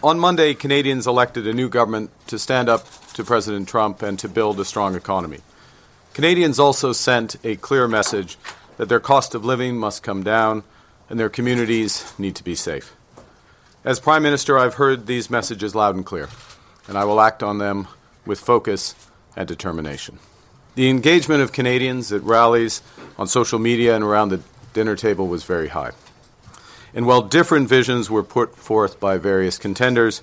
On Monday, Canadians elected a new government to stand up to President Trump and to build a strong economy. Canadians also sent a clear message that their cost of living must come down and their communities need to be safe. As Prime Minister, I've heard these messages loud and clear, and I will act on them with focus and determination. The engagement of Canadians at rallies, on social media, and around the dinner table was very high. And while different visions were put forth by various contenders,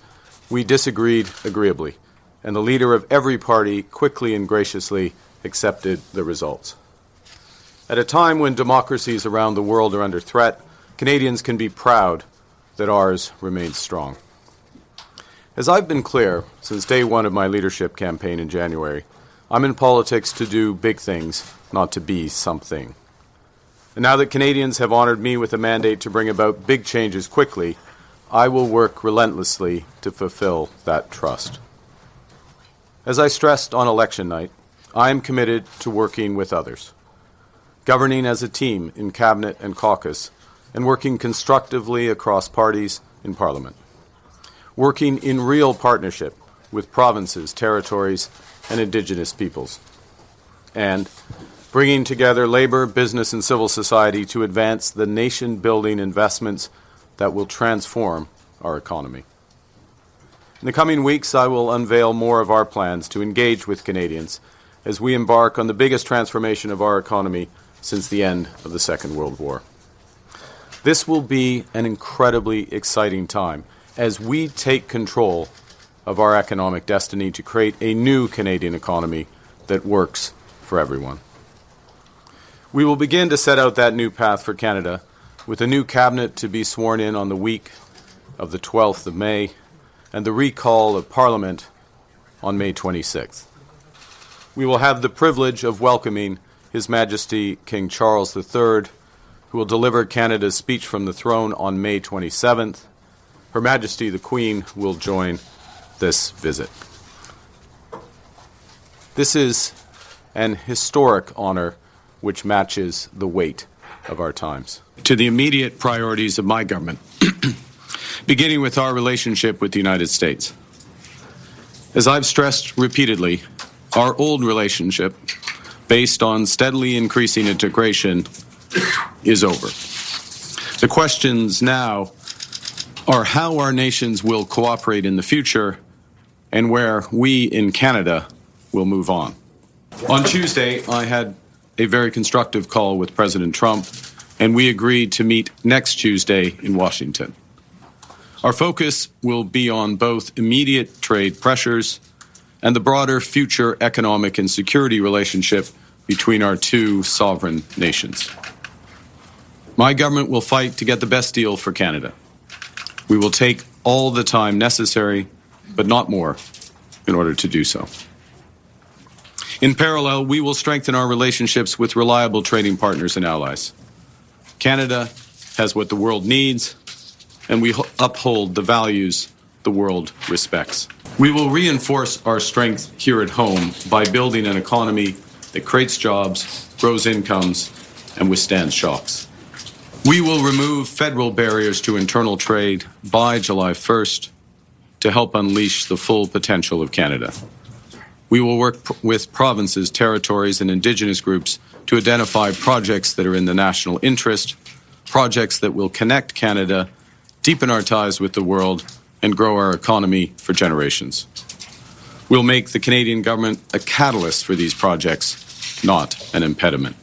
we disagreed agreeably, and the leader of every party quickly and graciously accepted the results. At a time when democracies around the world are under threat, Canadians can be proud that ours remains strong. As I've been clear since day one of my leadership campaign in January, I'm in politics to do big things, not to be something. And now that Canadians have honored me with a mandate to bring about big changes quickly, I will work relentlessly to fulfill that trust. As I stressed on election night, I am committed to working with others, governing as a team in Cabinet and caucus, and working constructively across parties in Parliament, working in real partnership with provinces, territories, and Indigenous peoples, and bringing together labor, business, and civil society to advance the nation-building investments that will transform our economy. In the coming weeks, I will unveil more of our plans to engage with Canadians as we embark on the biggest transformation of our economy since the end of the Second World War. This will be an incredibly exciting time as we take control of our economic destiny to create a new Canadian economy that works for everyone. We will begin to set out that new path for Canada with a new cabinet to be sworn in on the week of the 12th of May and the recall of Parliament on May 26th. We will have the privilege of welcoming His Majesty King Charles III, who will deliver Canada's speech from the throne on May 27th. Her Majesty the Queen will join this visit. This is an historic honor which matches the weight of our times. To the immediate priorities of my government, beginning with our relationship with the United States. As I've stressed repeatedly, our old relationship, based on steadily increasing integration, is over. The questions now are how our nations will cooperate in the future and where we in Canada will move on. On Tuesday, I had a very constructive call with President Trump, and we agreed to meet next Tuesday in Washington. Our focus will be on both immediate trade pressures and the broader future economic and security relationship between our two sovereign nations. My government will fight to get the best deal for Canada. We will take all the time necessary, but not more, in order to do so. In parallel, we will strengthen our relationships with reliable trading partners and allies. Canada has what the world needs, and we uphold the values the world respects. We will reinforce our strength here at home by building an economy that creates jobs, grows incomes, and withstands shocks. We will remove federal barriers to internal trade by July 1st to help unleash the full potential of Canada. We will work with provinces, territories, and Indigenous groups to identify projects that are in the national interest, projects that will connect Canada, deepen our ties with the world, and grow our economy for generations. We'll make the Canadian government a catalyst for these projects, not an impediment.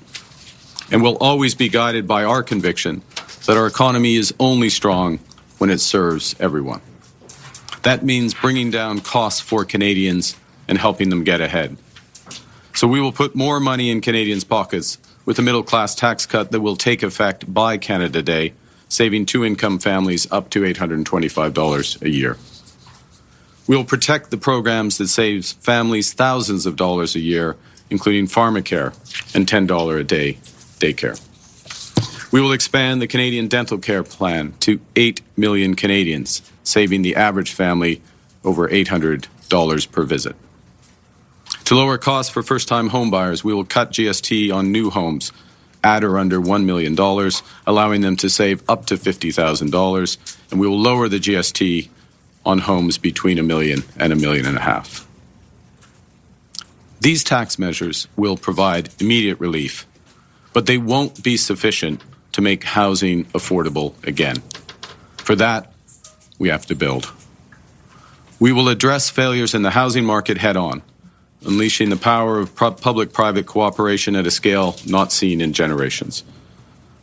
And we'll always be guided by our conviction that our economy is only strong when it serves everyone. That means bringing down costs for Canadians and helping them get ahead. So we will put more money in Canadians' pockets with a middle-class tax cut that will take effect by Canada Day, saving two-income families up to $825 a year. We will protect the programs that save families thousands of dollars a year, including pharmacare and $10 a day daycare. We will expand the Canadian dental care plan to 8 million Canadians, saving the average family over $800 per visit. To lower costs for first-time homebuyers, we will cut GST on new homes at or under $1 million, allowing them to save up to $50,000, and we will lower the GST on homes between $1 million and $1.5 million. These tax measures will provide immediate relief, but they won't be sufficient to make housing affordable again. For that, we have to build. We will address failures in the housing market head-on, unleashing the power of public-private cooperation at a scale not seen in generations.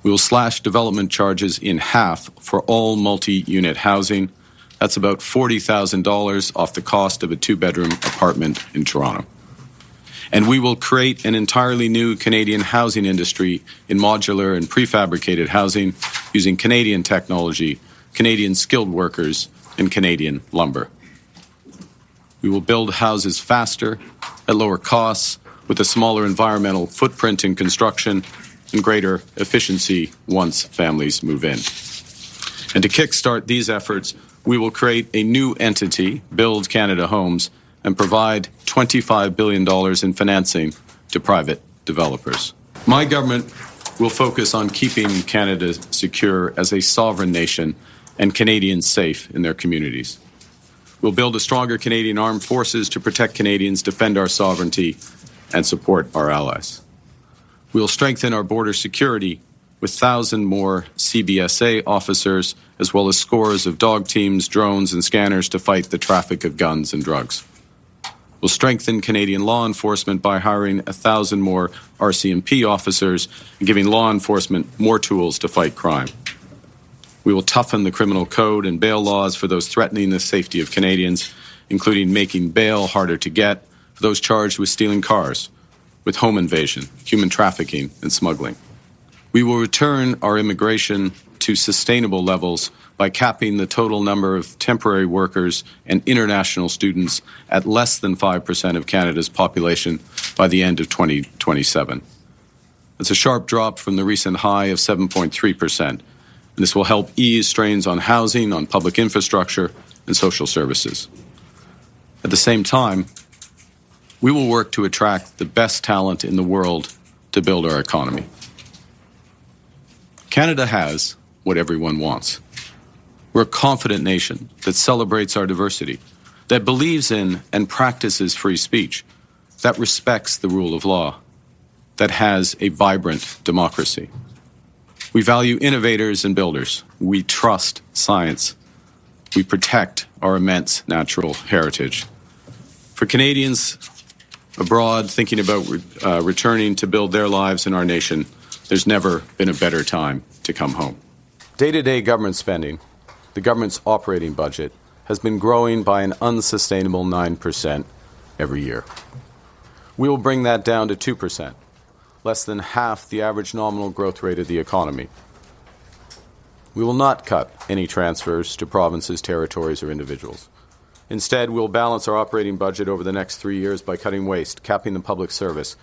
We will slash development charges in half for all multi-unit housing. That's about $40,000 off the cost of a two-bedroom apartment in Toronto. And we will create an entirely new Canadian housing industry in modular and prefabricated housing using Canadian technology, Canadian skilled workers, and Canadian lumber. We will build houses faster, at lower costs, with a smaller environmental footprint in construction and greater efficiency once families move in. And to kickstart these efforts, we will create a new entity, Build Canada Homes, and provide $25 billion in financing to private developers. My government will focus on keeping Canada secure as a sovereign nation and Canadians safe in their communities. We'll build a stronger Canadian armed forces to protect Canadians, defend our sovereignty, and support our allies. We'll strengthen our border security with 1,000 more CBSA officers, as well as scores of dog teams, drones, and scanners to fight the traffic of guns and drugs. We'll strengthen Canadian law enforcement by hiring 1,000 more RCMP officers and giving law enforcement more tools to fight crime. We will toughen the criminal code and bail laws for those threatening the safety of Canadians, including making bail harder to get for those charged with stealing cars, with home invasion, human trafficking, and smuggling. We will return our immigration to sustainable levels by capping the total number of temporary workers and international students at less than 5% of Canada's population by the end of 2027. That's a sharp drop from the recent high of 7.3%. And this will help ease strains on housing, on public infrastructure, and social services. At the same time, we will work to attract the best talent in the world to build our economy. Canada has what everyone wants. We're a confident nation that celebrates our diversity, that believes in and practices free speech, that respects the rule of law, that has a vibrant democracy. We value innovators and builders. We trust science. We protect our immense natural heritage. For Canadians abroad thinking about returning to build their lives in our nation, there's never been a better time to come home. Day-to-day government spending, the government's operating budget, has been growing by an unsustainable 9% every year. We will bring that down to 2%, less than half the average nominal growth rate of the economy. We will not cut any transfers to provinces, territories, or individuals. Instead, we'll balance our operating budget over the next 3 years by cutting waste, capping the public service,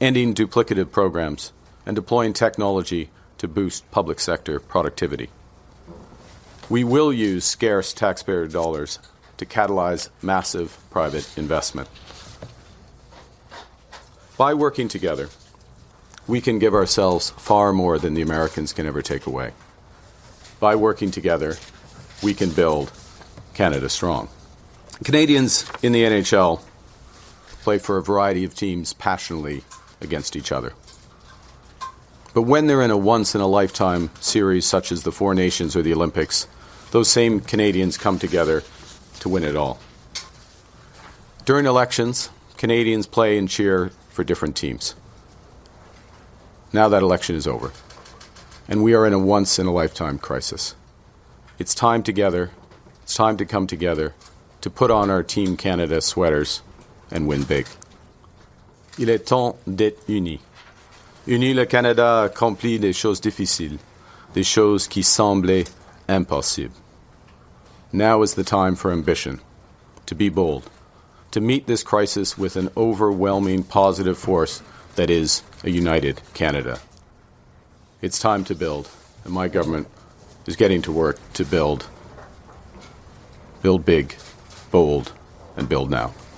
ending duplicative programs, and deploying technology to boost public sector productivity. We will use scarce taxpayer dollars to catalyze massive private investment. By working together, we can give ourselves far more than the Americans can ever take away. By working together, we can build Canada strong. Canadians in the NHL play for a variety of teams passionately against each other. But when they're in a once-in-a-lifetime series such as the Four Nations or the Olympics, those same Canadians come together to win it all. During elections, Canadians play and cheer for different teams. Now that election is over, and we are in a once-in-a-lifetime crisis. It's time to come together to put on our Team Canada sweaters and win big. Il est temps d'être unis. Unis, le Canada a accompli des choses difficiles, des choses qui semblaient impossibles. Now is the time for ambition, to be bold, to meet this crisis with an overwhelming positive force that is a united Canada. It's time to build, and my government is getting to work to build big, bold, and build now.